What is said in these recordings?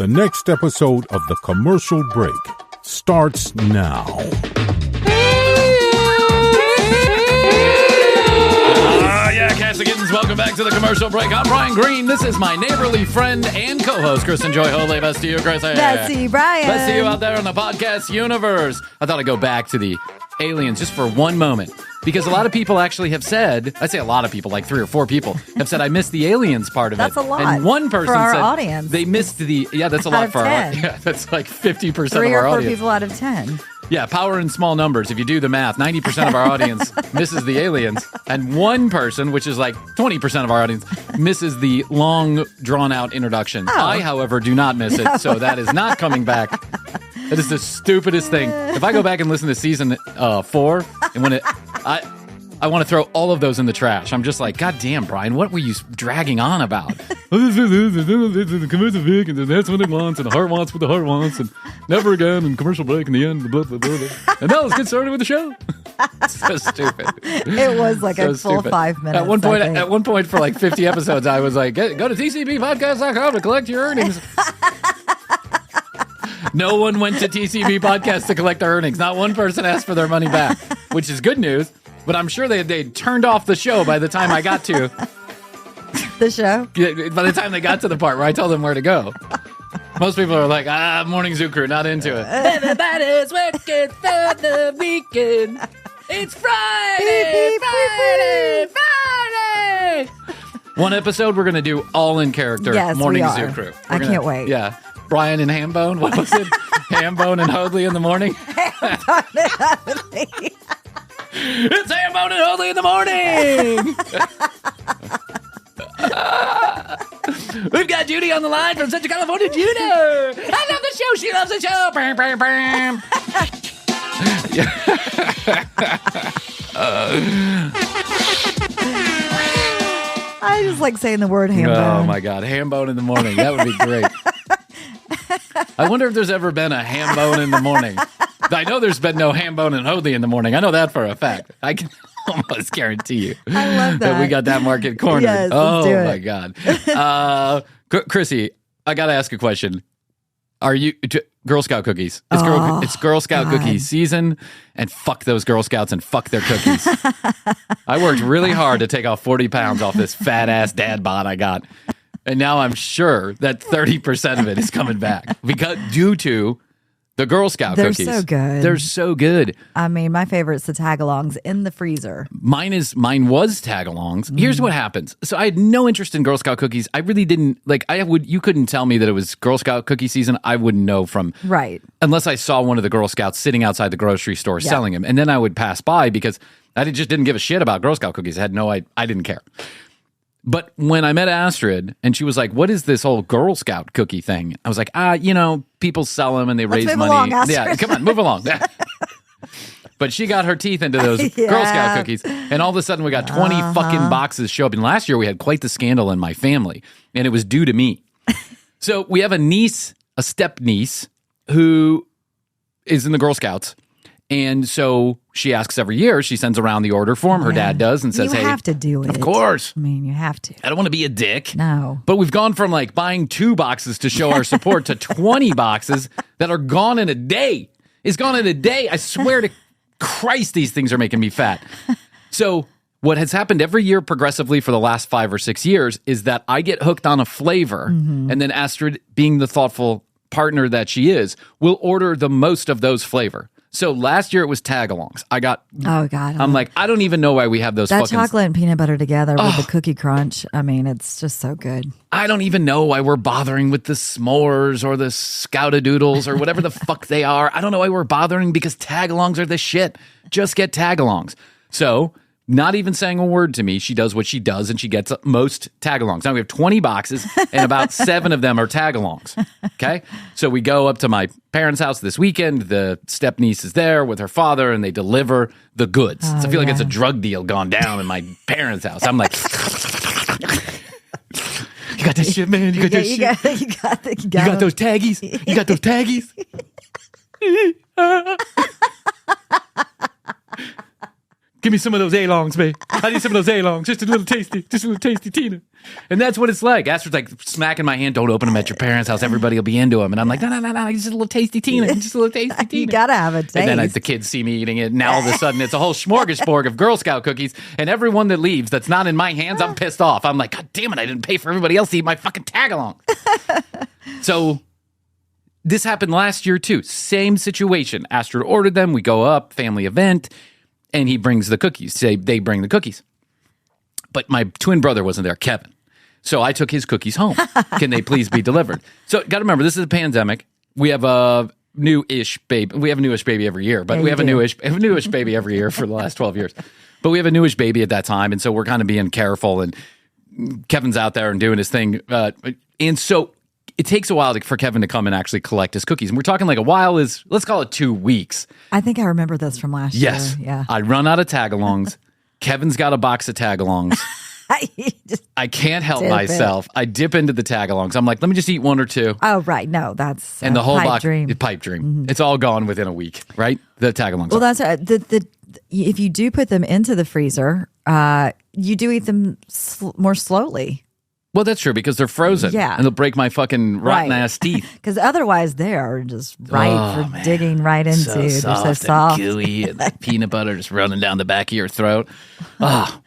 The next episode of The Commercial Break starts now. Kittens, welcome back to The Commercial Break. I'm Brian Green. This is my neighborly friend and co-host, Krissy Hoadley. Best to you, Krissy. Krissy Bryan. Best to you out there in the podcast universe. I thought I'd go back to the aliens just for one moment. Because a lot of people actually have said, I say a lot of people, like 3 or 4 people, have said I missed the aliens part of That's it. A lot. And one person for our said audience. They missed the, that's a lot for our audience. Yeah, that's like 50% of our audience. 3 or 4 people out of 10. Yeah, power in small numbers. If you do the math, 90% of our audience misses the aliens. And one person, which is like 20% of our audience, misses the long, drawn-out introduction. Oh. I, however, do not miss it, so that is not coming back. That is the stupidest thing. If I go back and listen to season 4, and when I want to throw all of those in the trash. I'm just like, God damn, Brian, what were you dragging on about? The commercial break, and that's what it wants, and the heart wants what the heart wants, and never again, and commercial break in the end, blah, blah, blah, blah. And now let's get started with the show. So stupid. It was like a full 5 minutes. At one point, for like 50 episodes, I was like, go to tcbpodcast.com to collect your earnings. No one went to TCB Podcast to collect their earnings. Not one person asked for their money back, which is good news. But I'm sure they turned off the show by the time I got to the show. By the time they got to the part where I told them where to go. Most people are like, morning zoo crew, not into it. Everybody's working for the weekend. It's Friday, Friday. One episode we're going to do all in character. Yes, morning we are. zoo crew. I can't wait. Yeah. Brian and Hambone. What was it? Hambone and Hoadley in the morning. It's Hambone and Hoadley in the morning. We've got Judy on the line from Central California. Judy, I love the show. She loves the show. Bam, bam, bam. I just like saying the word hambone. Oh my God, Hambone in the morning. That would be great. I wonder if there's ever been a Hambone in the morning. I know there's been no Hambone and Hoadley in the morning. I know that for a fact. I can almost guarantee you. I love that. We got that market cornered. Yes, let's do it. My God. Krissy, I got to ask a question. Are you Girl Scout cookies? It's Girl Scout cookie season, and fuck those Girl Scouts and fuck their cookies. I worked really hard to take off 40 pounds off this fat ass dad bod I got. And now I'm sure that 30% of it is coming back due to the Girl Scout cookies. They're so good. They're so good. I mean, my favorite's the tagalongs in the freezer. Mine was tagalongs. Here's what happens. So I had no interest in Girl Scout cookies. I really didn't you couldn't tell me that it was Girl Scout cookie season. I wouldn't know from right unless I saw one of the Girl Scouts sitting outside the grocery store selling them, and then I would pass by because I just didn't give a shit about Girl Scout cookies. I didn't care. But when I met Astrid and she was like, what is this whole Girl Scout cookie thing? I was like, people sell them and they raise money. Along, yeah, come on, move along. But she got her teeth into those Girl Scout cookies. And all of a sudden we got 20 fucking boxes show up. And last year we had quite the scandal in my family. And it was due to me. So we have a step niece who is in the Girl Scouts. And so she asks every year, she sends around the order form, her dad does, and says, hey. You have to do it. Of course. I mean, you have to. I don't want to be a dick. No. But we've gone from like buying 2 boxes to show our support to 20 boxes that are gone in a day. It's gone in a day. I swear to Christ, these things are making me fat. So what has happened every year progressively for the last 5 or 6 years is that I get hooked on a flavor, and then Astrid, being the thoughtful partner that she is, will order the most of those flavor. So last year it was tagalongs. I got. Oh God! I'm like, I don't even know why we have those. That fucking chocolate and peanut butter together with the cookie crunch. I mean, it's just so good. I don't even know why we're bothering with the s'mores or the Scout-a-doodles or whatever the fuck they are. I don't know why we're bothering because tagalongs are the shit. Just get tagalongs. So, not even saying a word to me, she does what she does and she gets most tagalongs. Now we have 20 boxes and about 7 of them are tagalongs. Okay? So we go up to my parents' house this weekend. The step niece is there with her father and they deliver the goods. So I feel like it's a drug deal gone down in my parents' house. I'm like, you got this shit, man. You got this shit. You got those taggies. You got those taggies. Give me some of those A-longs, babe. I need some of those A-longs. Just a little tasty Tina. And that's what it's like. Astrid's like smacking my hand. Don't open them at your parents' house. Everybody will be into them. And I'm like, no. Just a little tasty Tina. Just a little tasty Tina. You gotta have a taste. And then the kids see me eating it. Now all of a sudden it's a whole smorgasbord of Girl Scout cookies. And everyone that leaves that's not in my hands, I'm pissed off. I'm like, God damn it, I didn't pay for everybody else to eat my fucking tag-along. So this happened last year too. Same situation. Astrid ordered them. We go up, family event. And he brings the cookies. They bring the cookies. But my twin brother wasn't there, Kevin. So I took his cookies home. Can they please be delivered? So got to remember, this is a pandemic. We have a new-ish baby. We have a newish baby every year, but we have a newish baby every year for the last 12 years. But we have a newish baby at that time, and so we're kind of being careful. And Kevin's out there and doing his thing. And so it takes a while for Kevin to come and actually collect his cookies. And we're talking like a while is, let's call it 2 weeks. I think I remember this from last year. Yes. Yeah. I run out of tag-alongs. Kevin's got a box of tag-alongs. I can't help myself. I dip into the tag-alongs. I'm like, let me just eat one or two. Oh, right. No, that's and the whole box, dream. Pipe dream. Mm-hmm. It's all gone within a week, right? The tag-alongs. Well, that's if you do put them into the freezer, you do eat them more slowly. Well, that's true because they're frozen. Yeah. And they'll break my fucking rotten ass teeth. Because otherwise they are just digging right into. They're so soft. And gooey and the peanut butter just running down the back of your throat. I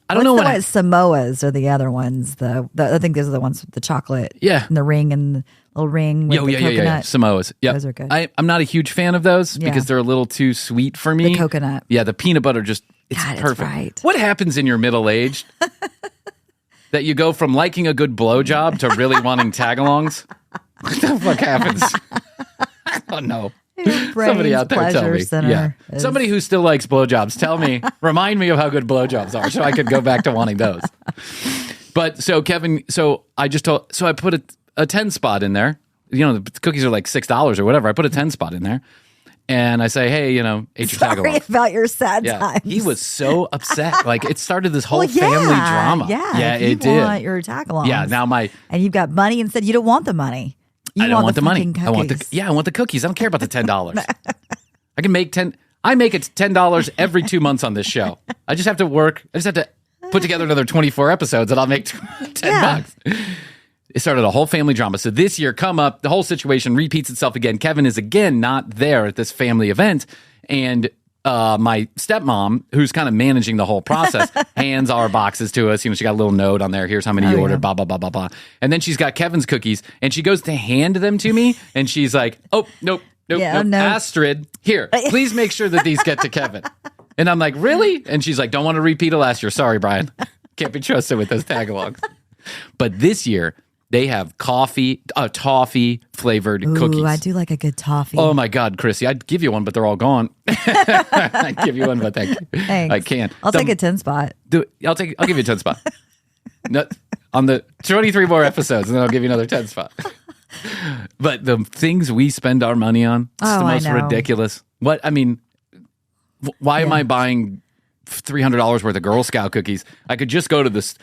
don't know what. Samoas are the other ones. I think those are the ones with the chocolate. Yeah. And the ring and the little ring with the coconut. Yeah. Samoas. Yeah. Those are good. I'm not a huge fan of those because they're a little too sweet for me. The coconut. Yeah. The peanut butter it's perfect. Right. What happens in your middle age? That you go from liking a good blowjob to really wanting tag-alongs? What the fuck happens? Oh, no. Somebody out there tell me. Somebody who still likes blowjobs, tell me, remind me of how good blowjobs are so I could go back to wanting those. But so Kevin, I put a 10 spot in there. You know, the cookies are like $6 or whatever. I put a 10 spot in there. And I say, hey, ate your tag-along. Sorry about your sad times. He was so upset. Like, it started this whole family drama. Yeah, it did. You want your tag-alongs. Yeah, now and you've got money and said you don't want the money. I don't want the money. Cookies. I want the cookies. I don't care about the $10. I can make I make it $10 every 2 months on this show. I just have to work. I just have to put together another 24 episodes and I'll make $10. It started a whole family drama. So this year, the whole situation repeats itself again. Kevin is again not there at this family event. And my stepmom, who's kind of managing the whole process, hands our boxes to us. You know, she got a little note on there. Here's how many you ordered, blah, blah, blah, blah, blah. And then she's got Kevin's cookies. And she goes to hand them to me. And she's like, oh, nope. No. Astrid, here, please make sure that these get to Kevin. And I'm like, really? And she's like, don't want to repeat it last year. Sorry, Brian. Can't be trusted with those tag-alongs. But this year, they have toffee flavored cookies. I do like a good toffee. Oh my God, Krissy, I'd give you one, but they're all gone. I'd give you one, but thanks. I can't. I'll take a 10 spot. I'll give you a 10 spot. On the 23 more episodes, and then I'll give you another 10 spot. But the things we spend our money on, it's the most ridiculous. Why am I buying $300 worth of Girl Scout cookies? I could just go to this.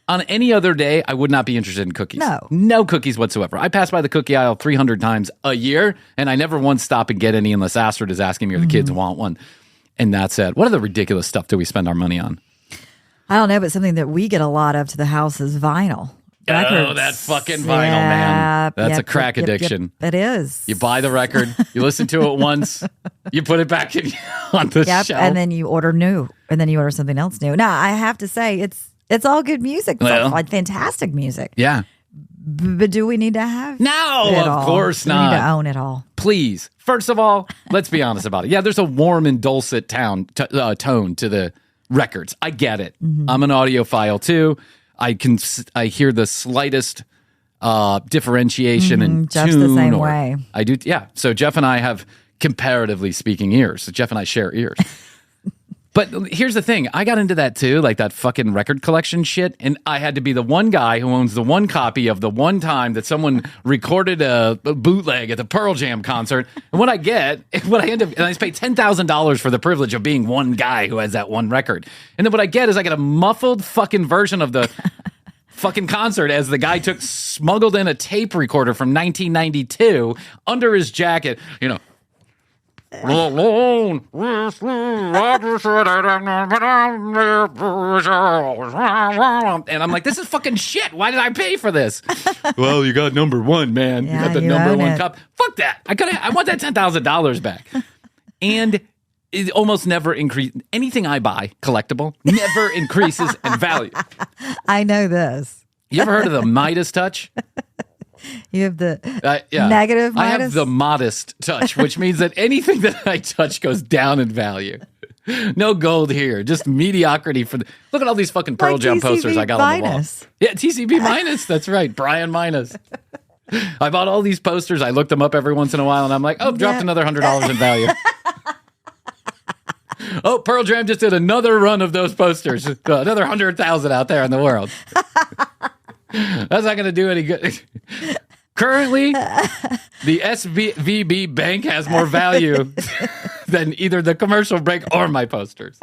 On any other day, I would not be interested in cookies. No cookies whatsoever. I pass by the cookie aisle 300 times a year, and I never once stop and get any unless Astrid is asking me or the kids want one. And that's it. What other ridiculous stuff do we spend our money on? I don't know, but something that we get a lot of to the house is vinyl. Records. Oh, that fucking vinyl, man. That's a crack addiction. It is. You buy the record, you listen to it once, you put it back on the shelf. And then you order new, and then you order something else new. Now, I have to say, it's all good music. It's all, like fantastic music. Yeah. But do we need to have of course not. We need to own it all. Please. First of all, let's be honest about it. Yeah, there's a warm and dulcet tone to the records. I get it. Mm-hmm. I'm an audiophile too. I hear the slightest differentiation and Jeff's tune. The same way. I do. Yeah. So Jeff and I have comparatively speaking ears. So Jeff and I share ears. But here's the thing. I got into that too, like that fucking record collection shit. And I had to be the one guy who owns the one copy of the one time that someone recorded a bootleg at the Pearl Jam concert. And what I end up, and I just pay $10,000 for the privilege of being one guy who has that one record. And then what I get is I get a muffled fucking version of the fucking concert as the guy smuggled in a tape recorder from 1992 under his jacket, And I'm like, this is fucking shit. Why did I pay for this? Well, you got number one, man. Yeah, you got the you number own one it. cup. Fuck that. I want that $10,000 back. And it almost never increases. Anything I buy, collectible, never increases in value. I know this. You ever heard of the Midas touch? You have the Yeah. negative I Midas? have the modest touch, which means that anything that I touch goes down in value. No gold here, just mediocrity. Look at all these fucking Pearl Like Jam posters I got on the wall. minus. Yeah, TCB minus. That's right, Bryan minus. I bought all these posters. I looked them up every once in a while, and I'm like, oh, dropped another $100 in value. Oh, Pearl Jam just did another run of those posters. Another 100,000 out there in the world. That's not going to do any good. Currently, the SVB bank has more value than either the commercial break or my posters.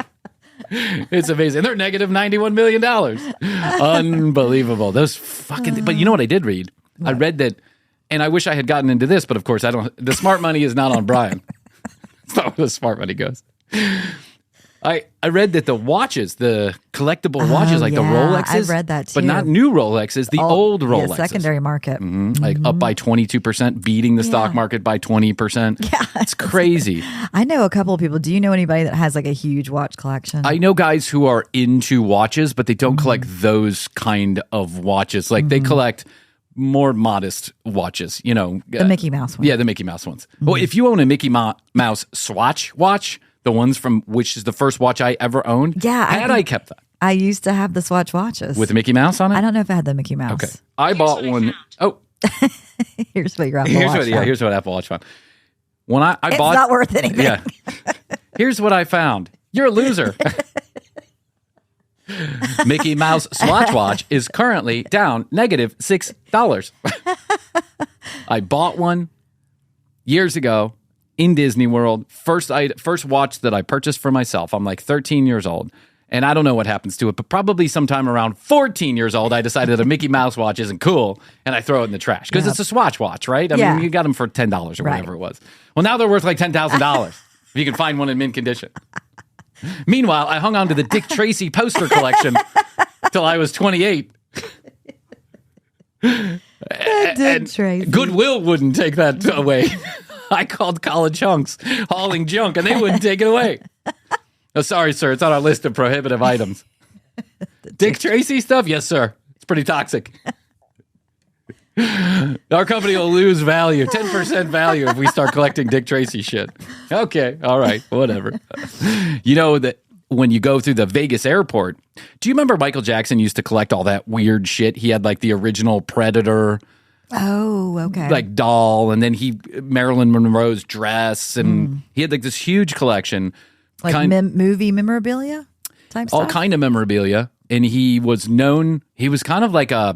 It's amazing. They're negative $91 million. Unbelievable. Those fucking. But you know what I did read? What? I read that, and I wish I had gotten into this, but of course I don't. The smart money is not on Bryan. That's not where the smart money goes. I read that the watches, the collectible watches, like the Rolexes. I've read that too. But not new Rolexes, the old Rolexes. Yeah, secondary market. Like up by 22%, beating the stock market by 20%. Yeah. It's crazy. I know a couple of people. Do you know anybody that has like a huge watch collection? I know guys who are into watches, but they don't collect those kind of watches. Like they collect more modest watches, you know. The Mickey Mouse ones. Yeah, the Mickey Mouse ones. Well, if you own a Mickey Mouse Swatch watch, the ones from which is the first watch I ever owned. Yeah, I kept that. I used to have the Swatch watches. With the Mickey Mouse on it? I don't know if I had the Mickey Mouse. Okay. I bought one. Oh. Here's what your Apple Watch found. Here's what Apple Watch found. When I it's bought, not worth anything. Yeah. Here's what I found. You're a loser. Mickey Mouse Swatch watch is currently down negative $6. I bought one years ago in Disney World. First watch that I purchased for myself. I'm like 13 years old. And I don't know what happens to it, but probably sometime around 14 years old, I decided that a Mickey Mouse watch isn't cool, and I throw it in the trash. Because it's a Swatch watch, right? I mean, you got them for $10 or whatever it was. Well, now they're worth like $10,000 if you can find one in mint condition. Meanwhile, I hung on to the Dick Tracy poster collection till I was 28. Dick Tracy. Goodwill wouldn't take that away. I called college hunks hauling junk, and they wouldn't take it away. Oh, sorry, sir. It's on our list of prohibitive items. Dick Tracy stuff? Yes, sir. It's pretty toxic. Our company will lose value, 10% value if we start collecting Dick Tracy shit. Okay. All right. Whatever. You know that when you go through the Vegas airport, do you remember Michael Jackson used to collect all that weird shit? He had like the original Predator. Oh, okay. Like doll, and then Marilyn Monroe's dress, and he had like this huge collection. Like movie memorabilia type stuff? All kind of memorabilia. And he was known, he was kind of like a,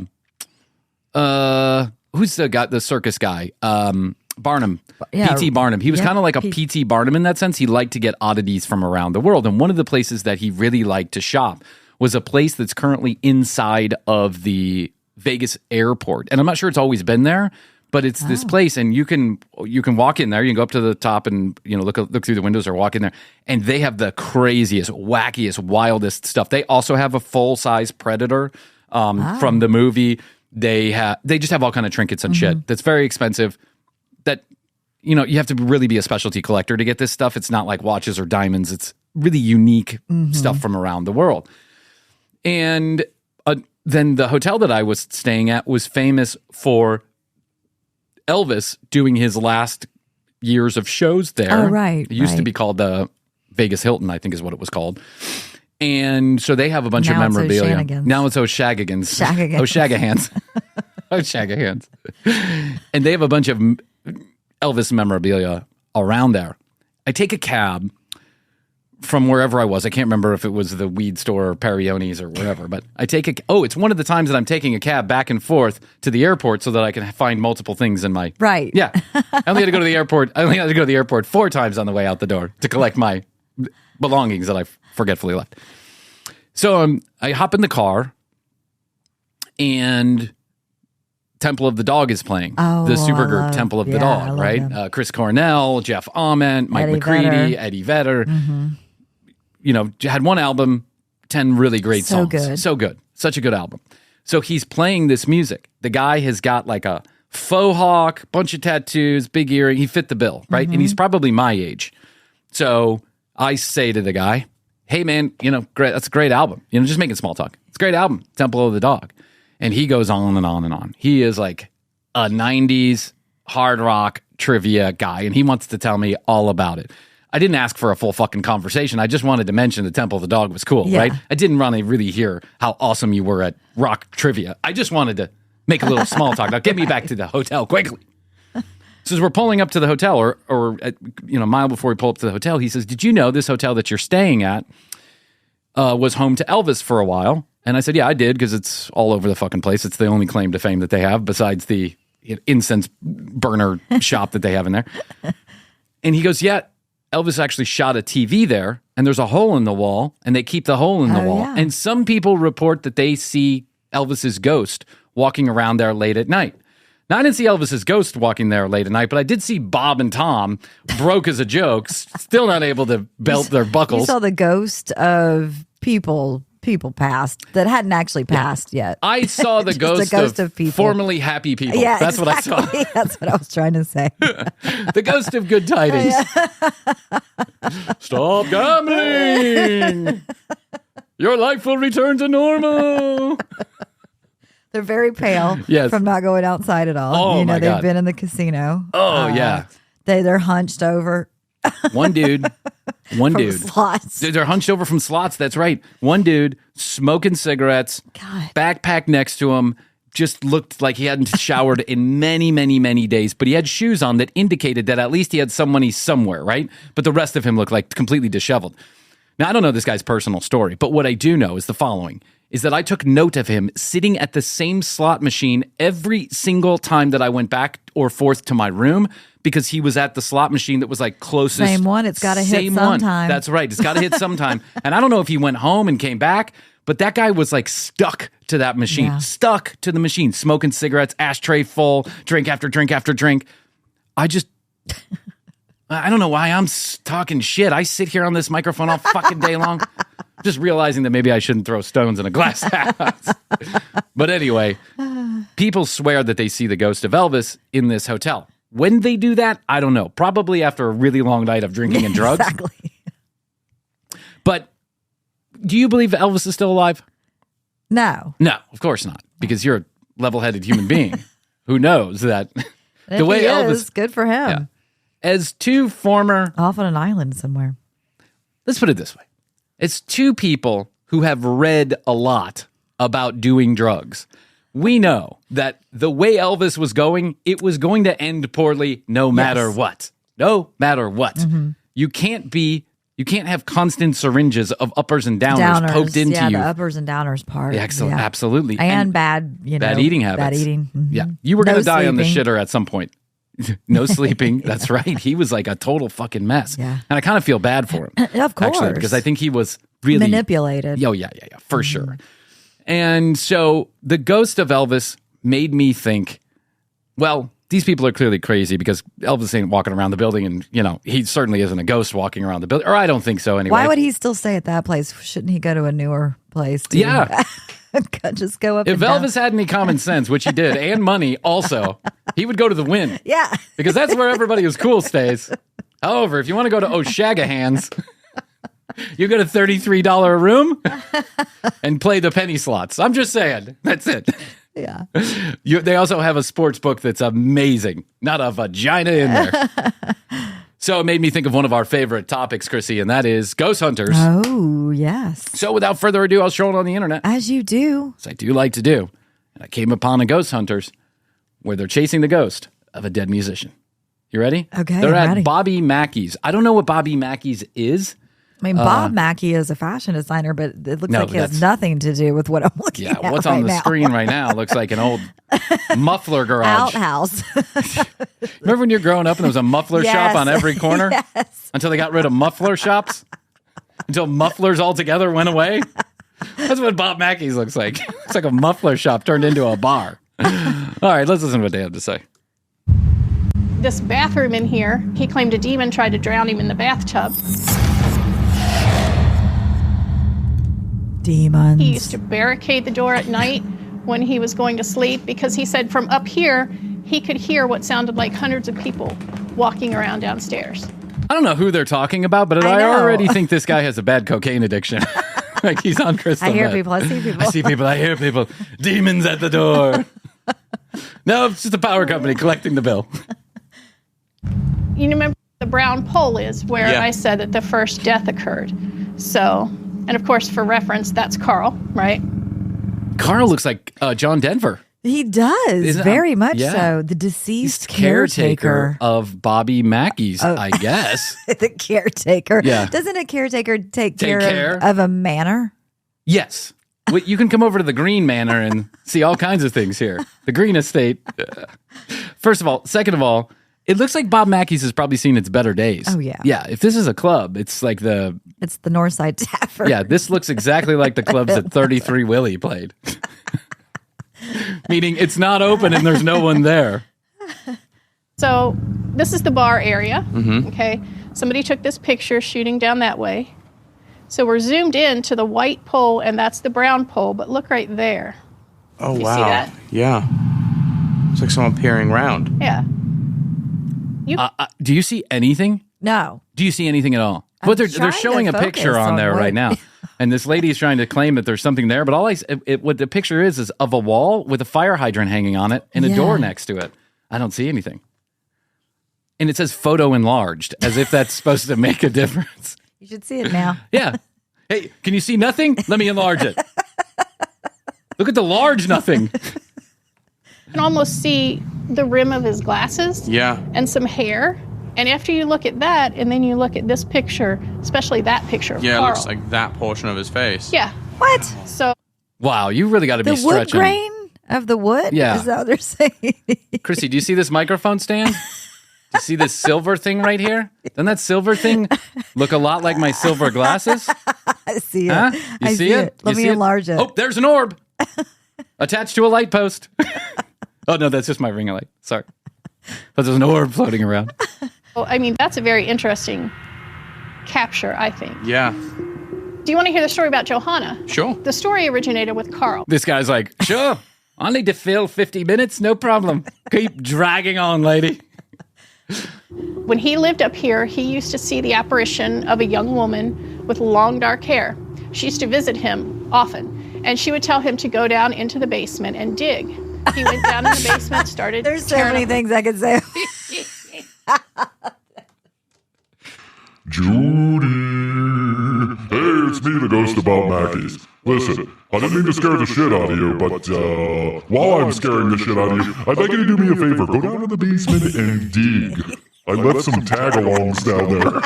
who's the circus guy? Barnum. Yeah. P.T. Barnum. He was kind of like a P.T. Barnum in that sense. He liked to get oddities from around the world. And one of the places that he really liked to shop was a place that's currently inside of the Vegas airport. And I'm not sure it's always been there, but it's this place, and you can walk in there. You can go up to the top and look through the windows or walk in there, and they have the craziest, wackiest, wildest stuff. They also have a full size Predator from the movie. They just have all kind of trinkets and shit that's very expensive. That you have to really be a specialty collector to get this stuff. It's not like watches or diamonds. It's really unique stuff from around the world. And then the hotel that I was staying at was famous for Elvis doing his last years of shows there. Oh, right. It used to be called the Vegas Hilton, I think is what it was called. And so they have a bunch of memorabilia. Now it's O'Shagagans. O'Shagahans. O'Shagahans. And they have a bunch of Elvis memorabilia around there. I take a cab from wherever I was. I can't remember if it was the weed store or Perione's or wherever, but I take it's one of the times that I'm taking a cab back and forth to the airport so that I can find multiple things in my... Right. Yeah. I only had to go to the airport 4 times on the way out the door to collect my belongings that I forgetfully left. So I hop in the car, and Temple of the Dog is playing. Oh, the I supergroup love- Temple of the yeah, I Dog, love right? them. Chris Cornell, Jeff Ament, Mike Eddie McCready, Vedder. Eddie Vedder. You know, had one album, 10 really great So songs. good. So good. Such a good album. So he's playing this music. The guy has got like a faux hawk, bunch of tattoos, big earring. He fit the bill, right? And he's probably my age. So I say to the guy, hey, man, you know, great. That's a great album. You know, just making small talk. It's a great album, Temple of the Dog. And he goes on and on and on. He is like a 90s hard rock trivia guy, and he wants to tell me all about it. I didn't ask for a full fucking conversation. I just wanted to mention the Temple of the Dog was cool, Yeah. right? I didn't want to really hear how awesome you were at rock trivia. I just wanted to make a little small talk. Now get me back to the hotel quickly. So as we're pulling up to the hotel, or a mile before we pull up to the hotel, he says, did you know this hotel that you're staying at was home to Elvis for a while? And I said, yeah, I did, because it's all over the fucking place. It's the only claim to fame that they have besides the incense burner shop that they have in there. And he goes, yeah, Elvis actually shot a TV there, and there's a hole in the wall, and they keep the hole in the wall. Yeah. And some people report that they see Elvis's ghost walking around there late at night. Now, I didn't see Elvis's ghost walking there late at night, but I did see Bob and Tom, broke as a joke, still not able to belt their You buckles. saw the ghost of people past that hadn't actually passed yet. I saw the Just ghost, of people. Formerly happy people. Yeah, That's what I saw. exactly. That's what I was trying to say. The ghost of good tidings. Stop gambling. Your life will return to normal. They're very pale Yes. from not going outside at all. Oh, you know, my they've God. been in the casino. Oh, yeah. They're hunched over One dude. from slots. They're hunched over from slots. That's right. One dude smoking cigarettes, God. backpack next to him, just looked like he hadn't showered in many, many, many days. But he had shoes on that indicated that at least he had some money somewhere, right? But the rest of him looked like completely disheveled. Now, I don't know this guy's personal story, but what I do know is the following, is that I took note of him sitting at the same slot machine every single time that I went back or forth to my room, because he was at the slot machine that was like closest. Same one. It's gotta hit Same one. sometime. That's right. It's got to hit sometime. And I don't know if he went home and came back, but that guy was like stuck to that machine, Yeah. stuck to the machine, smoking cigarettes, ashtray full, drink after drink after drink. I don't know why I'm talking shit. I sit here on this microphone all fucking day long, just realizing that maybe I shouldn't throw stones in a glass house. But anyway, people swear that they see the ghost of Elvis in this hotel. When they do that, I don't know. Probably after a really long night of drinking and drugs. Exactly. But do you believe Elvis is still alive? No. No, of course not, because you're a level-headed human being who knows that If he is, good for him. Yeah. As two former, Off on an island somewhere. let's put it this way, as two people who have read a lot about doing drugs, we know that the way Elvis was going, it was going to end poorly no matter Yes. what. No matter what. Mm-hmm. You can't have constant syringes of uppers and downers poked into yeah, you. the uppers and downers part. Excellent, Yeah. absolutely. And bad, bad eating habits. Bad eating. Mhm. Yeah. You were going to No die on the sleeping. shitter at some point. No sleeping. That's right. He was like a total fucking mess. Yeah. And I kind of feel bad for him. Of course. Actually, because I think he was really Manipulated. Oh, yeah, for sure. And so the ghost of Elvis made me think, well, these people are clearly crazy, because Elvis ain't walking around the building, and, you know, he certainly isn't a ghost walking around the building. Or I don't think so anyway. Why would he still stay at that place? Shouldn't he go to a newer place? Too? Yeah. Just go up If and down. Elvis had any common sense, which he did, and money also, he would go to the Wynn. Yeah. Because that's where everybody who's cool stays. However, if you want to go to O'Shagahan's, you get a $33 a room and play the penny slots. I'm just saying. That's it. Yeah. They also have a sports book that's amazing. Not a vagina in there. So it made me think of one of our favorite topics, Krissy, and that is ghost hunters. Oh, yes. So without further ado, I'll show it on the internet, As you do. as I do like to do. And I came upon a ghost hunters where they're chasing the ghost of a dead musician. You ready? Okay, They're I'm at ready. Bobby Mackey's. I don't know what Bobby Mackey's is. I mean, Bob Mackey is a fashion designer, but it looks No, like he has that's- nothing to do with what I'm looking Yeah, at what's right on the now. screen right now looks like an old muffler garage. Outhouse. Remember when you were growing up and there was a muffler shop Yes. on every corner? Yes. Until they got rid of muffler shops? Until mufflers altogether went away? That's what Bob Mackey's looks like. It's like a muffler shop turned into a bar. All right, let's listen to what they have to say. This bathroom in here, he claimed a demon tried to drown him in the bathtub. Demons. He used to barricade the door at night when he was going to sleep because he said from up here, he could hear what sounded like hundreds of people walking around downstairs. I don't know who they're talking about, but I already think this guy has a bad cocaine addiction. Like he's on crystal I hear meth. people. I see people. I see people. I hear people. Demons at the door. No, it's just the power company collecting the bill. You remember the brown pole is where I said that the first death occurred. So, and of course, for reference, that's Carl, right? Carl looks like John Denver. He does, very much so. The deceased caretaker of Bobby Mackey's, I guess. The caretaker. Yeah. Doesn't a caretaker take care of a manor? Yes. Well, you can come over to the Green Manor and see all kinds of things here. The Green Estate. First of all. Second of all, it looks like Bob Mackey's has probably seen its better days. Oh, yeah. Yeah, if this is a club, it's like It's the Northside Tavern. Yeah, this looks exactly like the clubs that 33 Willie played. Meaning it's not open and there's no one there. So this is the bar area, okay? Somebody took this picture shooting down that way. So we're zoomed in to the white pole, and that's the brown pole, but look right there. Oh, you wow. see that? Yeah. It's like someone peering around. Yeah. Do you see anything? No. Do you see anything at all? But they're showing a picture on there right now. And this lady is trying to claim that there's something there, but what the picture is of a wall with a fire hydrant hanging on it and a door next to it. I don't see anything. And it says photo enlarged, as if that's supposed to make a difference. You should see it now. Yeah. Hey, can you see nothing? Let me enlarge it. Look at the large nothing. You can almost see the rim of his glasses. Yeah. And some hair. And after you look at that, and then you look at this picture, especially that picture of Yeah, Carl. it looks like that portion of his face. Yeah. What? So. Wow, you really got to be The wood stretching. grain of the wood? Yeah. Is that what they're saying? Krissy, do you see this microphone stand? Do you see this silver thing right here? Doesn't that silver thing look a lot like my silver glasses? I see it. Huh? You see it? Let You me see enlarge it. Oh, there's an orb attached to a light post. Oh, no, that's just my ring light. Sorry. But there's an orb floating around. Well, I mean, that's a very interesting capture, I think. Yeah. Do you want to hear the story about Johanna? Sure. The story originated with Carl. This guy's like, sure, I need to fill 50 minutes, no problem. Keep dragging on, lady. When he lived up here, he used to see the apparition of a young woman with long dark hair. She used to visit him often, and she would tell him to go down into the basement and dig. He went down in the basement, started There's so many things I could say. Judy! Hey, it's me, the ghost of Bob Mackey's. Listen, I didn't mean to scare the shit out of you, but while I'm scaring the shit out of you, I'd like you to do me a favor. Go down to the basement and dig. I left some tag-alongs down there.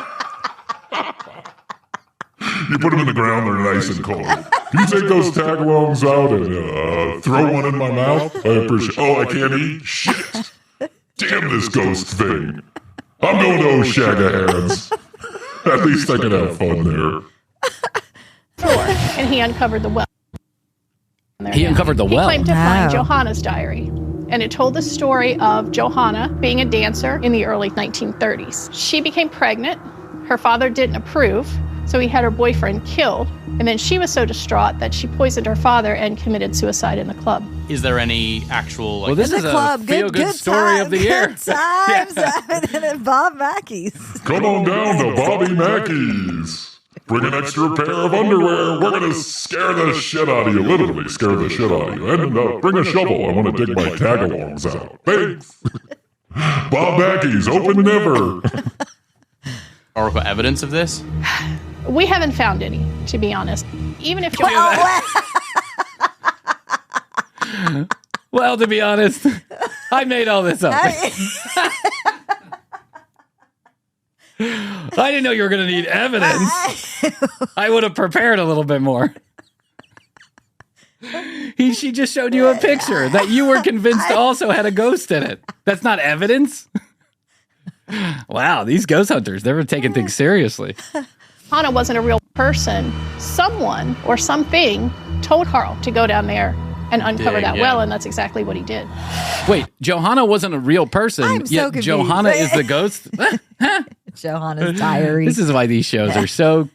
You put them in the ground, they're nice and cold. Can you take those tag-alongs out and throw one in my mouth? I appreciate. Oh, I can't eat? Shit! Damn this ghost thing! I'm going to O'Shagga Hands. At least I can have fun there. And he uncovered the well. He uncovered the well? He claimed to find Johanna's diary. And it told the story of Johanna being a dancer in the early 1930s. She became pregnant. Her father didn't approve, so he had her boyfriend killed. And then she was so distraught that she poisoned her father and committed suicide in the club. Is there any actual... Well, this is a feel-good story of the year. Good times happening at Bob Mackey's. Come on down to Bobby Mackey's. Bring an extra pair of underwear. We're going to scare the shit out of you. Literally scare the shit out of you. And bring a shovel. I want to dig my tag-alongs out. Thanks. Bob Mackey's, open never. Historical evidence of this? We haven't found any, to be honest. Even if Well, to be honest, I made all this up. I didn't know you were going to need evidence. I would have prepared a little bit more. She just showed you a picture that you were convinced also had a ghost in it. That's not evidence? Wow, these ghost hunters, they were taking things seriously. Hannah wasn't a real person. Someone or something told Carl to go down there and uncover Dig, that yeah. well, and that's exactly what he did. Wait, Johanna wasn't a real person, I'm so yet confused. Johanna is the ghost? Johanna's diary. This is why these shows are so...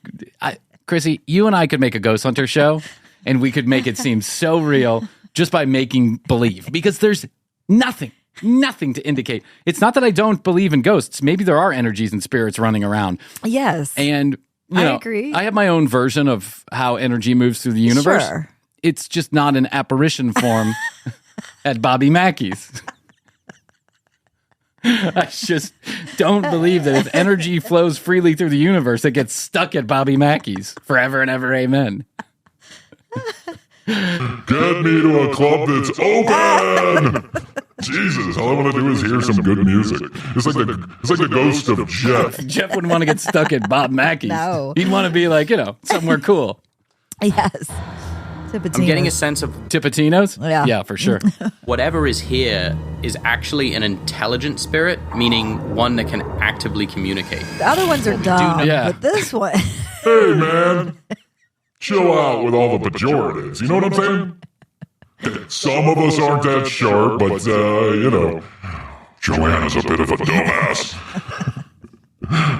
Krissy, you and I could make a ghost hunter show, and we could make it seem so real just by making believe, because there's nothing to indicate. It's not that I don't believe in ghosts. Maybe there are energies and spirits running around. Yes. And you know, agree. I have my own version of how energy moves through the universe. Sure. It's just not in apparition form at Bobby Mackey's. I just don't believe that if energy flows freely through the universe, it gets stuck at Bobby Mackey's forever and ever. Amen. Get me to a club that's open! Jesus, all I want to do is hear some good music. It's like the ghost of Jeff. Jeff wouldn't want to get stuck at Bob Mackey's. No. He'd want to be like, somewhere cool. Yes. I'm getting a sense of Tipitinos? Yeah, for sure. whatever is here is actually an intelligent spirit, meaning one that can actively communicate. The other ones are dumb, Yeah. but this one... Hey, man. Chill out with all the pejoratives. You know what I'm saying? Some of us aren't that sharp, but, Joanna's a bit of a dumbass.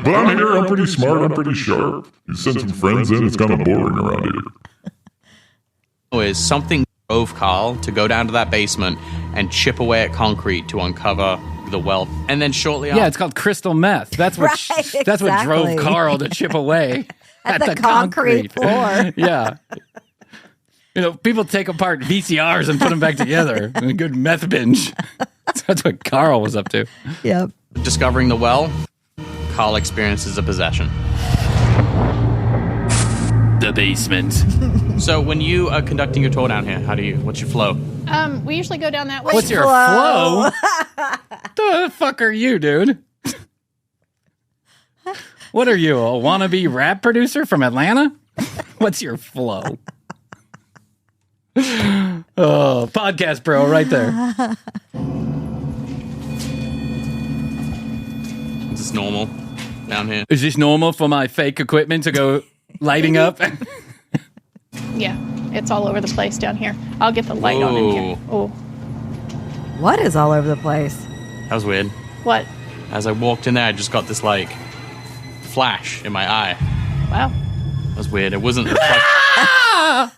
But I'm here. I'm pretty smart. I'm pretty sharp. You send some friends in. It's kind of boring around here. Is something drove Carl to go down to that basement and chip away at concrete to uncover the well. And then shortly after... Yeah, it's called crystal meth. That's what Right, that's what drove exactly. Carl to chip away At the concrete floor. Yeah. People take apart VCRs and put them back together. A good meth binge. That's what Carl was up to. Yep. discovering the well, Carl experiences a possession. The basement. So when you are conducting your tour down here, what's your flow? We usually go down that way. What's your flow? The fuck are you, dude? What are you, a wannabe rap producer from Atlanta? What's your flow? Oh, podcast bro, right there. Is this normal down here? Is this normal for my fake equipment to go lighting up? Yeah, it's all over the place down here. I'll get the light on in here. Oh, What is all over the place? That was weird. what? As I walked in there, I just got this, flash in my eye. Wow. That was weird. It wasn't reflect-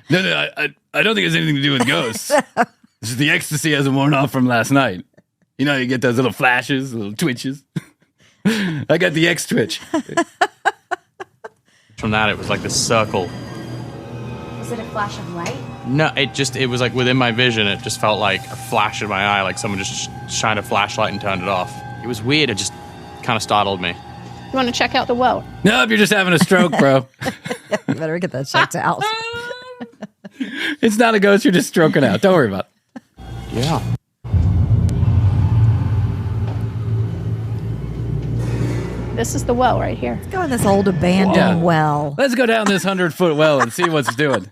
No, I don't think it has anything to do with ghosts. This is the ecstasy hasn't worn off from last night. You know, you get those little flashes, little twitches. I got the X twitch. From that, it was like this circle. Was it a flash of light? No, it was like within my vision, it just felt like a flash in my eye, like someone just shined a flashlight and turned it off. It was weird. It just kind of startled me. You want to check out the well? No, you're just having a stroke, bro. You better get that checked out. It's not a ghost, you're just stroking out. Don't worry about it. Yeah. This is the well right here. Go in this old abandoned Yeah. well. Let's go down this 100-foot well and see what's doing.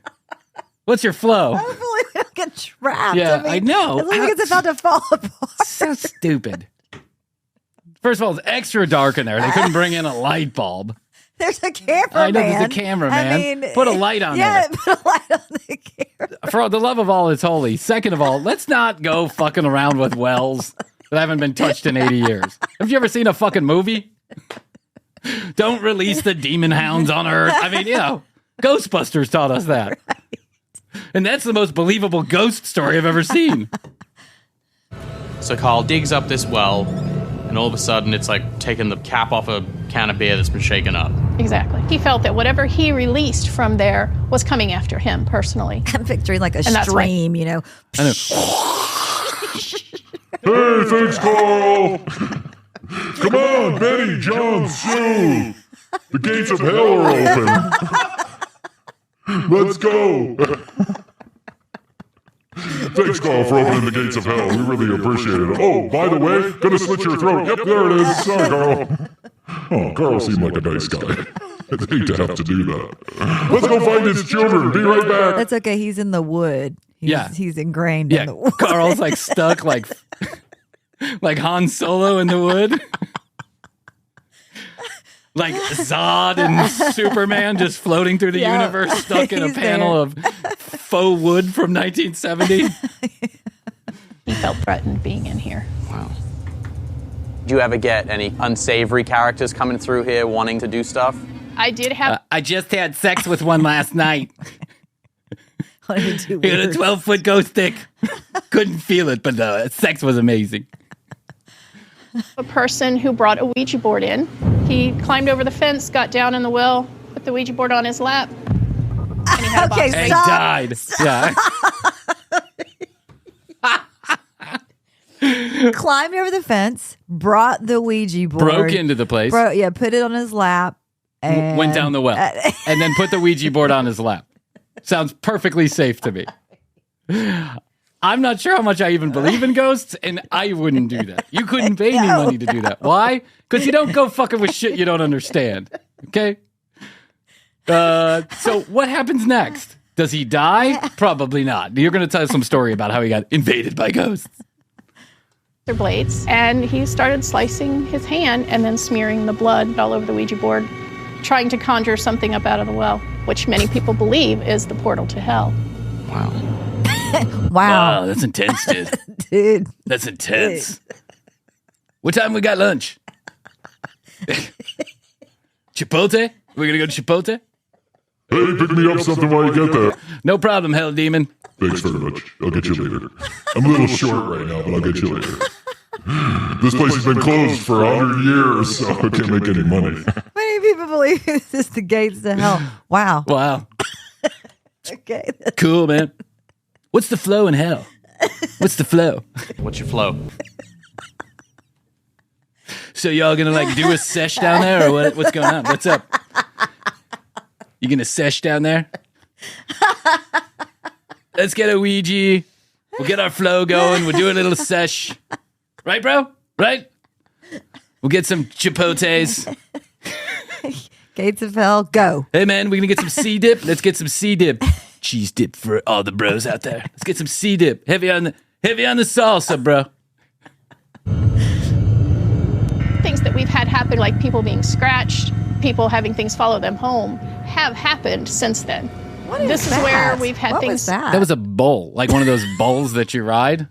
What's your flow? Hopefully we don't get trapped. Yeah, I know. It looks like it's about to fall apart. So stupid. First of all, it's extra dark in there. They couldn't bring in a light bulb. There's a cameraman. I know there's a cameraman. Put a light on yeah, there. put a light on the camera. For the love of all that's holy. Second of all, let's not go fucking around with wells that haven't been touched in 80 years. Have you ever seen a fucking movie? Don't release the demon hounds on Earth. I mean, Ghostbusters taught us that. Right. And that's the most believable ghost story I've ever seen. So Carl digs up this well, and all of a sudden, it's like taking the cap off a can of beer that's been shaken up. Exactly. He felt that whatever he released from there was coming after him personally. I'm picturing like a And that's stream, you know. I know. Hey, thanks, Carl. Come on, Betty, John, Sue. The gates of hell are open. Let's go. Thanks, Carl, for opening the gates of hell. We really appreciate it. Oh, by the way, gonna slit your throat. Yep, there it is. Sorry, Carl. Oh, Carl seemed like a nice guy. I'd hate to have to do that. Let's go find his children. Be right back. That's okay. He's in the wood. He's ingrained in the wood. Carl's like stuck like Han Solo in the wood. Like Zod and Superman just floating through the universe, stuck in a panel of faux wood from 1970. He felt threatened being in here. Wow. Do you ever get any unsavory characters coming through here wanting to do stuff? I did have... I just had sex with one last night. He had a 12-foot ghost stick. Couldn't feel it, but sex was amazing. a person who brought a Ouija board in. He climbed over the fence, got down in the well, put the Ouija board on his lap, and he had a box. And he died. Yeah. Climbed over the fence, brought the Ouija board. Broke into the place. Put it on his lap. And went down the well. And then put the Ouija board on his lap. Sounds perfectly safe to me. I'm not sure how much I even believe in ghosts, and I wouldn't do that. You couldn't pay me money to do that. Why? Because you don't go fucking with shit you don't understand. Okay? So what happens next? Does he die? Probably not. You're going to tell us some story about how he got invaded by ghosts. Their blades, and he started slicing his hand and then smearing the blood all over the Ouija board, trying to conjure something up out of the well, which many people believe is the portal to hell. Wow. Wow. Oh, that's intense, dude. Dude. That's intense. Dude. What time we got lunch? Chipotle? We're going to go to Chipotle? Hey, pick me up something while you get there. No problem, Hell Demon. Thanks very much. I'll get you later. I'm a little short right now, but I'll get you later. This place has been closed for 100 years, so I can't make any money. Many people believe this is the gates to hell. Wow. Wow. Okay. Cool, man. What's the flow in hell? What's the flow? What's your flow? So y'all gonna like do a sesh down there, or what? What's going on? What's up? You gonna sesh down there? Let's get a Ouija. We'll get our flow going. We'll do a little sesh. Right, bro? Right? We'll get some chipotles. Gates of hell, go. Hey, man, we're going to get some C-dip. Let's get some C-dip. Cheese dip for all the bros out there. Let's get some C-dip. Heavy on the salsa, bro. Things that we've had happen, like people being scratched, people having things follow them home, have happened since then. This is where we've had what things. Was that? That was a bull, like one of those bulls that you ride.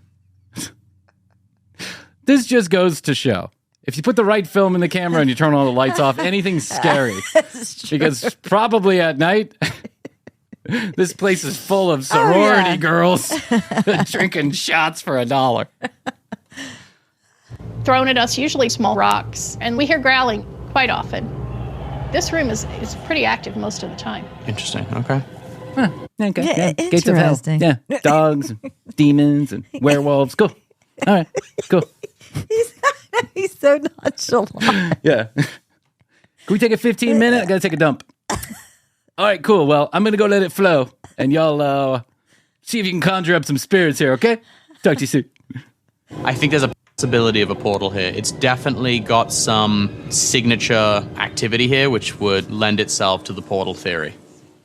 This just goes to show. If you put the right film in the camera and you turn all the lights off, anything's scary. Because probably at night, this place is full of sorority girls drinking shots for $1. Thrown at us, usually small rocks, and we hear growling quite often. This room is pretty active most of the time. Interesting. Okay. Huh. Okay. Yeah, Gates of hell. interesting. Yeah. Dogs, and demons, and werewolves. Cool. All right. Cool. He's so nonchalant. Yeah. Can we take a 15-minute? I gotta take a dump. All right, cool. Well, I'm gonna go let it flow, and y'all see if you can conjure up some spirits here. Okay? Talk to you soon. I think there's a possibility of a portal here. It's definitely got some signature activity here, which would lend itself to the portal theory.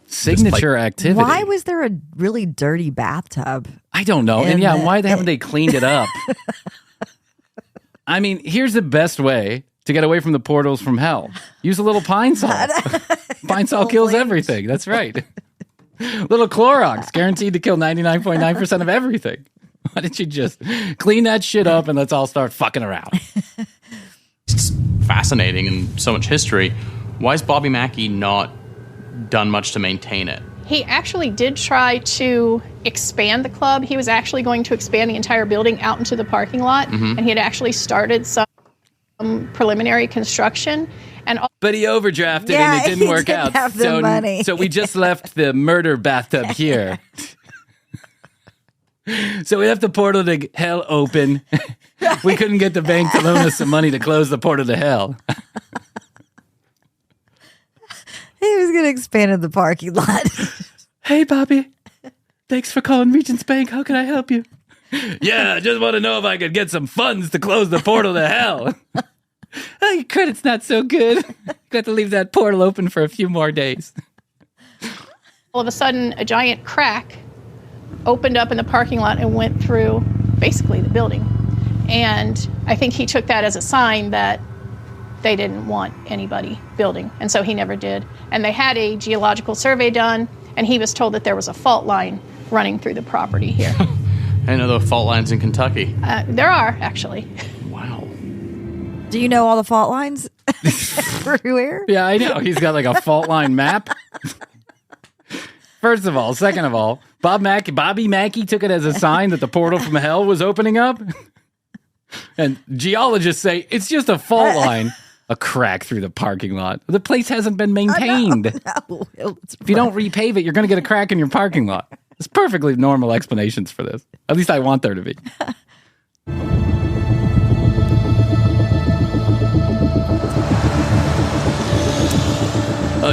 Signature activity. Why was there a really dirty bathtub? I don't know. And yeah, why haven't they cleaned it up? I mean, here's the best way to get away from the portals from hell. Use a little pine salt. Pine salt kills everything. That's right. Little Clorox, guaranteed to kill 99.9% of everything. Why don't you just clean that shit up and let's all start fucking around? It's fascinating and so much history. Why has Bobby Mackey not done much to maintain it? He actually did try to expand the club. He was actually going to expand the entire building out into the parking lot, and he had actually started some preliminary construction. But he overdrafted and it didn't work out. Have the money. So we just left the murder bathtub here. So we left the portal to hell open. We couldn't get the bank to loan us some money to close the portal to hell. He was going to expand in the parking lot. Hey, Bobby. Thanks for calling Regent's Bank. How can I help you? Yeah, I just want to know if I could get some funds to close the portal to hell. Oh, your credit's not so good. Got to leave that portal open for a few more days. All of a sudden, a giant crack opened up in the parking lot and went through basically the building. And I think he took that as a sign that they didn't want anybody building, and so he never did. And they had a geological survey done, and he was told that there was a fault line running through the property here. I know there are fault lines in Kentucky. There are, actually. Wow. Do you know all the fault lines everywhere? Yeah, I know. He's got like a fault line map. First of all. Second of all, Bobby Mackey took it as a sign that the portal from hell was opening up. And geologists say it's just a fault line. A crack through the parking lot. The place hasn't been maintained. No. If you don't repave it, you're going to get a crack in your parking lot. There's perfectly normal explanations for this. At least I want there to be.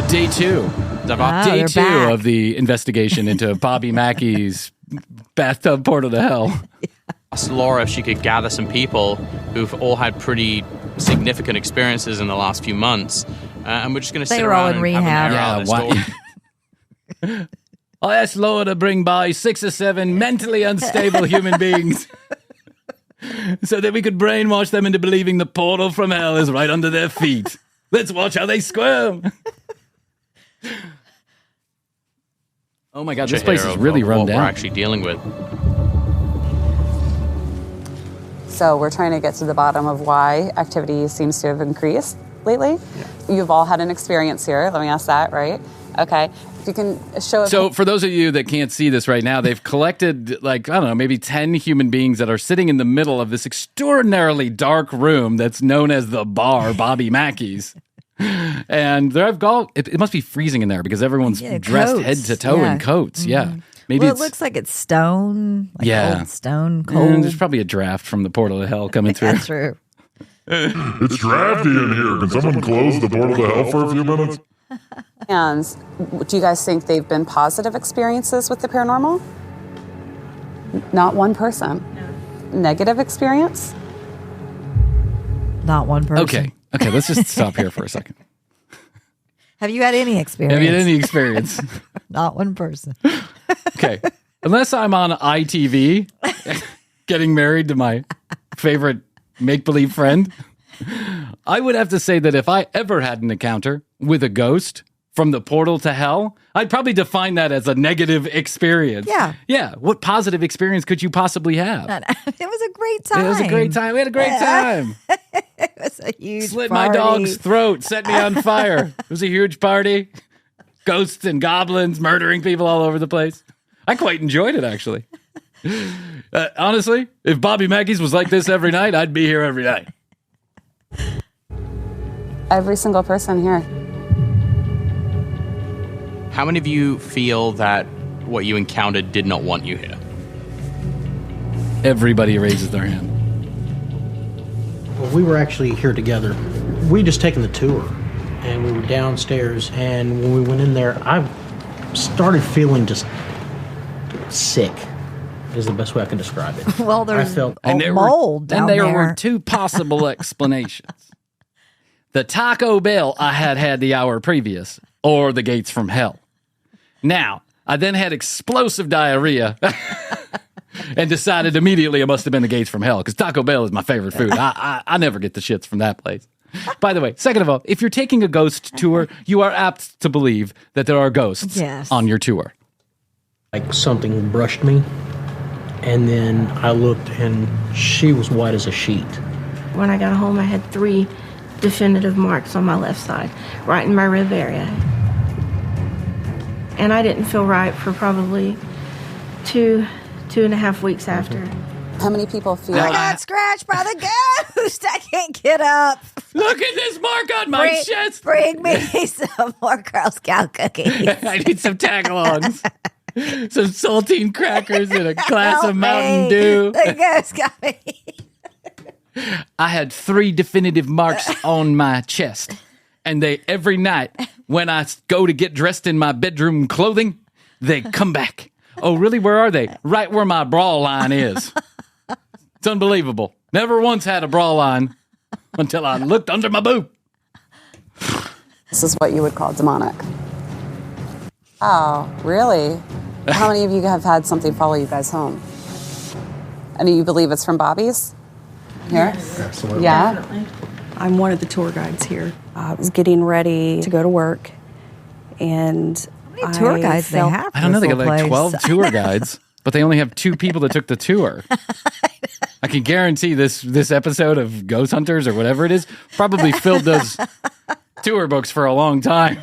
Day two. Day two back. of the investigation into Bobby Mackey's bathtub portal to hell. Asked Laura if she could gather some people who've all had pretty significant experiences in the last few months, and we're just going to sit were all around in and have rehab. an air out Yeah, their story. I asked Laura to bring by 6 or 7 mentally unstable human beings so that we could brainwash them into believing the portal from hell is right under their feet. Let's watch how they squirm. Oh my God, this place is really run what down. we're actually dealing with. So we're trying to get to the bottom of why activity seems to have increased lately. Yeah. You've all had an experience here. Let me ask that, right? Okay. If you can show... So for those of you that can't see this right now, they've collected, like, I don't know, maybe 10 human beings that are sitting in the middle of this extraordinarily dark room that's known as the bar, Bobby Mackey's. And it must be freezing in there because everyone's dressed coats. head to toe in coats. Mm-hmm. Yeah. Maybe it looks like it's stone. Like old stone, cold. There's probably a draft from the portal to hell coming through. That's true. It's drafty in here. Can someone close the portal to hell for a few minutes? And do you guys think they've been positive experiences with the paranormal? Not one person. No. Negative experience? Not one person. Okay, let's just stop here for a second. Have you had any experience? Have you had any experience? Not one person. Okay. Unless I'm on ITV getting married to my favorite make-believe friend, I would have to say that if I ever had an encounter with a ghost from the portal to hell, I'd probably define that as a negative experience. Yeah. Yeah. What positive experience could you possibly have? It was a great time. It was a great time. We had a great time. It was a huge Slit party. my dog's throat, set me on fire. It was a huge party. Ghosts and goblins murdering people all over the place. I quite enjoyed it, actually. Honestly, if Bobby Mackey's was like this every night, I'd be here every night. Every single person here. How many of you feel that what you encountered did not want you here? Everybody raises their hand. Well, we were actually here together. We just taken the tour, and we were downstairs, and when we went in there, I started feeling just sick, is the best way I can describe it. Well, there's And mold down there there. were 2 possible explanations. The Taco Bell I had the hour previous, or the gates from hell. Now, I then had explosive diarrhea and decided immediately it must have been the gates from hell, because Taco Bell is my favorite food. I never get the shits from that place. By the way, second of all, if you're taking a ghost tour, you are apt to believe that there are ghosts on your tour. Like something brushed me, and then I looked, and she was white as a sheet. When I got home, I had 3 definitive marks on my left side, right in my rib area. And I didn't feel right for probably 2.5 weeks after. How many people feel... I got scratched by the ghost. I can't get up. Look at this mark on my chest. Bring me some more Girl Scout cookies. I need some tagalongs. Some saltine crackers and a glass of Mountain Dew. The ghost got me. I had 3 definitive marks on my chest. And they, every night, when I go to get dressed in my bedroom clothing, they come back. Oh, really? Where are they? Right where my bra line is. It's unbelievable. Never once had a bra line until I looked under my boob. This is what you would call demonic. Oh, really? How many of you have had something follow you guys home? And do you believe it's from Bobby's? Here? Yes. Yeah? Definitely. I'm one of the tour guides here. I was getting ready to go to work, and How many tour guides they have? I don't know. They got like 12 tour guides, but they only have 2 people that took the tour. I can guarantee this episode of Ghost Hunters or whatever it is probably filled those tour books for a long time.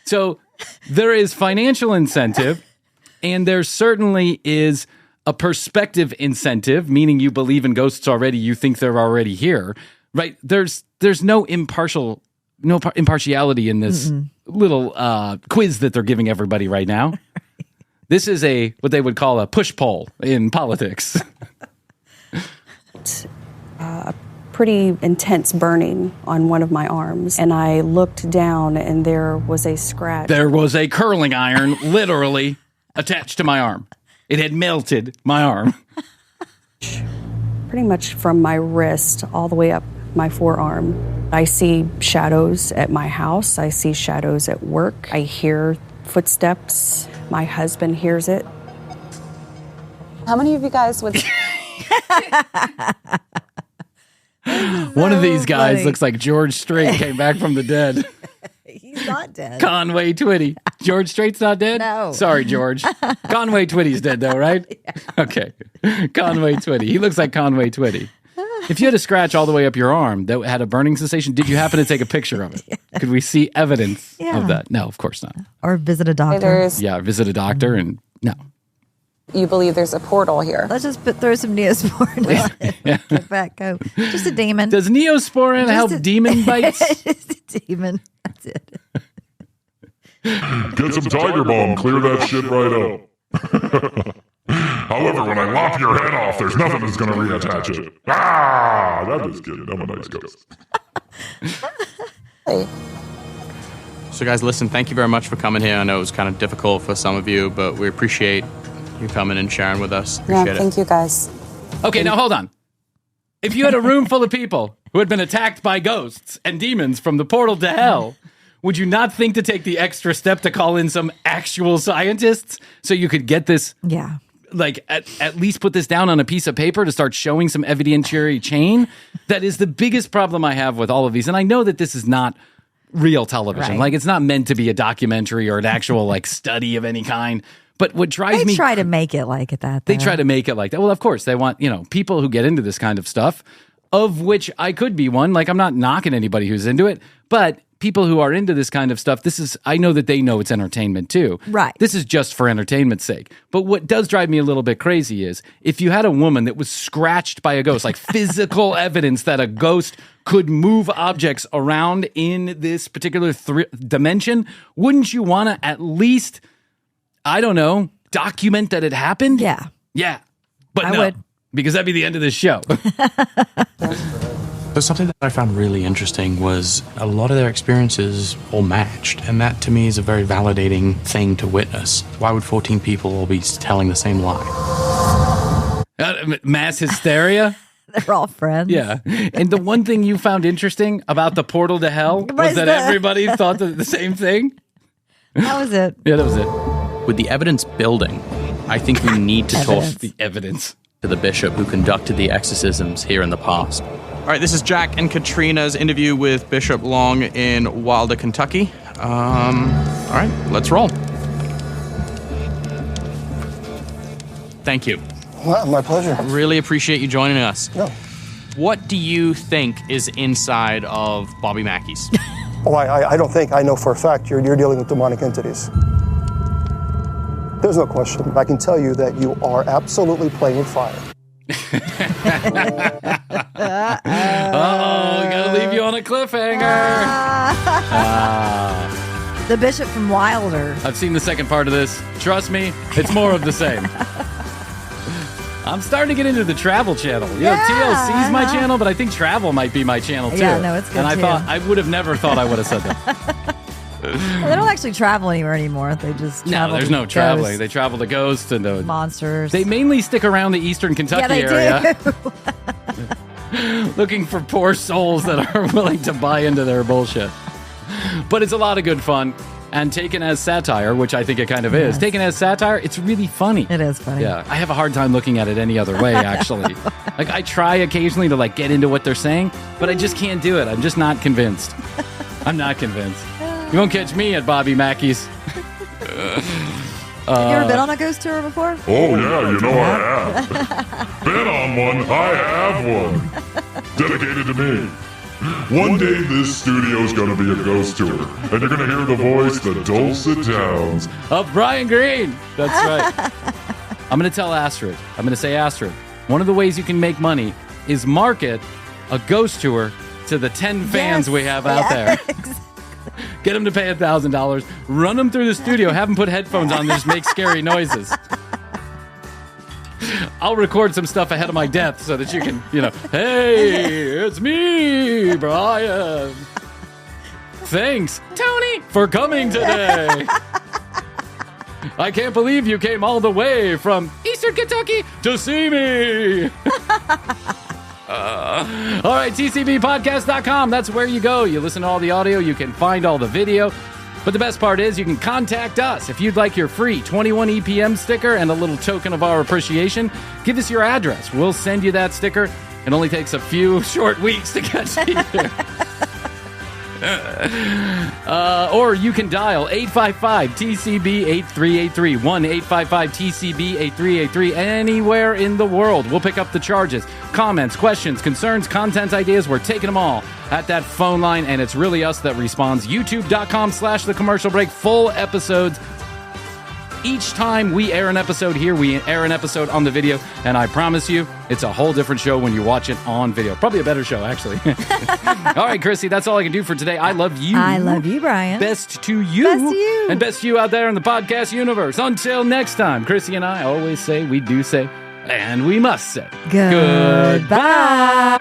So there is financial incentive, and there certainly is a perspective incentive, meaning you believe in ghosts already, you think they're already here, right? There's no impartiality in this little quiz that they're giving everybody right now. This is what they would call a push poll in politics. pretty intense burning on one of my arms, and I looked down, and there was a scratch. There was a curling iron literally attached to my arm. It had melted my arm. Pretty much from my wrist all the way up my forearm. I see shadows at my house. I see shadows at work. I hear footsteps. My husband hears it. How many of you guys would... One of these guys looks like George Strait came back from the dead. He's not dead. Conway Twitty. George Strait's not dead? No. Sorry, George. Conway Twitty's dead, though, right? Yeah. Okay. Conway Twitty. He looks like Conway Twitty. If you had a scratch all the way up your arm that had a burning sensation, did you happen to take a picture of it? Yeah. Could we see evidence of that? No, of course not. Or visit a doctor. Yeah, visit a doctor and no. You believe there's a portal here. Let's just throw some Neosporin on it. Get back, go. Just a demon. Does Neosporin help demon bites? Just a demon. That's it. Get some Tiger Balm, clear that shit right up. However, when I lop your head off, there's nothing that's going to reattach it. Ah, that is good. I'm a nice ghost. Hey. So guys, listen, thank you very much for coming here. I know it was kind of difficult for some of you, but we appreciate you coming and sharing with us. Appreciate thank you guys. Okay, now hold on. If you had a room full of people who had been attacked by ghosts and demons from the portal to hell, would you not think to take the extra step to call in some actual scientists so you could get this? Yeah. Like, at least put this down on a piece of paper to start showing some evidentiary chain? That is the biggest problem I have with all of these. And I know that this is not real television. Right. Like, it's not meant to be a documentary or an actual, like, study of any kind. But what drives me... They try to make it like that, though. They try to make it like that. Well, of course, they want, people who get into this kind of stuff, of which I could be one. Like, I'm not knocking anybody who's into it, but people who are into this kind of stuff, I know that they know it's entertainment too. Right. This is just for entertainment's sake. But what does drive me a little bit crazy is if you had a woman that was scratched by a ghost, like physical evidence that a ghost could move objects around in this particular dimension, wouldn't you want to at least... I don't know, document that it happened? Yeah. Yeah. But I no, would. because that'd be the end of this show. So something that I found really interesting was a lot of their experiences all matched, and that to me is a very validating thing to witness. Why would 14 people all be telling the same lie? Mass hysteria? They're all friends. Yeah. And the one thing you found interesting about the portal to hell was that everybody thought the same thing? That was it. Yeah, that was it. With the evidence building, I think we need to talk the evidence to the bishop who conducted the exorcisms here in the past. All right, this is Jack and Katrina's interview with Bishop Long in Wilder, Kentucky. All right, let's roll. Thank you. Well, my pleasure. Really appreciate you joining us. No. What do you think is inside of Bobby Mackey's? Oh, I don't think. I know for a fact you're dealing with demonic entities. There's no question. I can tell you that you are absolutely playing with fire. Gotta leave you on a cliffhanger. The bishop from Wilder. I've seen the second part of this. Trust me, it's more of the same. I'm starting to get into the travel channel. TLC's my channel, but I think travel might be my channel too. Yeah, no, it's good and too. I would have never thought I would have said that. Well, they don't actually travel anywhere anymore. They just travel. No, there's no traveling. They travel to ghosts and to monsters. They mainly stick around the eastern Kentucky area. Looking for poor souls that are willing to buy into their bullshit. But it's a lot of good fun. And taken as satire, which I think it kind of is, taken as satire, it's really funny. It is funny. Yeah, I have a hard time looking at it any other way, actually. Like, I try occasionally to, like, get into what they're saying, but I just can't do it. I'm just not convinced. I'm not convinced. You won't catch me at Bobby Mackey's. Have you ever been on a ghost tour before? Oh, yeah, you know I have. Been on one. I have one. Dedicated to me. One day this studio's gonna be a ghost tour, and you're gonna hear the voice, the dulcet tones of Brian Green. That's right. I'm gonna tell Astrid. I'm gonna say, Astrid, one of the ways you can make money is market a ghost tour to the 10 fans we have out there. Exactly. Get them to pay $1,000. Run them through the studio. Have them put headphones on. Just make scary noises. I'll record some stuff ahead of my death so that you can, hey, it's me, Brian. Thanks, Tony, for coming today. I can't believe you came all the way from Eastern Kentucky to see me. All right, tcbpodcast.com. That's where you go. You listen to all the audio. You can find all the video. But the best part is you can contact us. If you'd like your free 21 EPM sticker and a little token of our appreciation, give us your address. We'll send you that sticker. It only takes a few short weeks to get to you. Or you can dial 855-TCB-8383, 1-855-TCB-8383, anywhere in the world. We'll pick up the charges, comments, questions, concerns, content ideas. We're taking them all at that phone line, and it's really us that responds. YouTube.com/The Commercial Break. Full episodes. Each time we air an episode here, we air an episode on the video, and I promise you, it's a whole different show when you watch it on video. Probably a better show, actually. All right, Krissy, that's all I can do for today. I love you. I love you, Brian. Best to you. Best to you. And best to you out there in the podcast universe. Until next time, Krissy and I always say, we do say, and we must say, goodbye.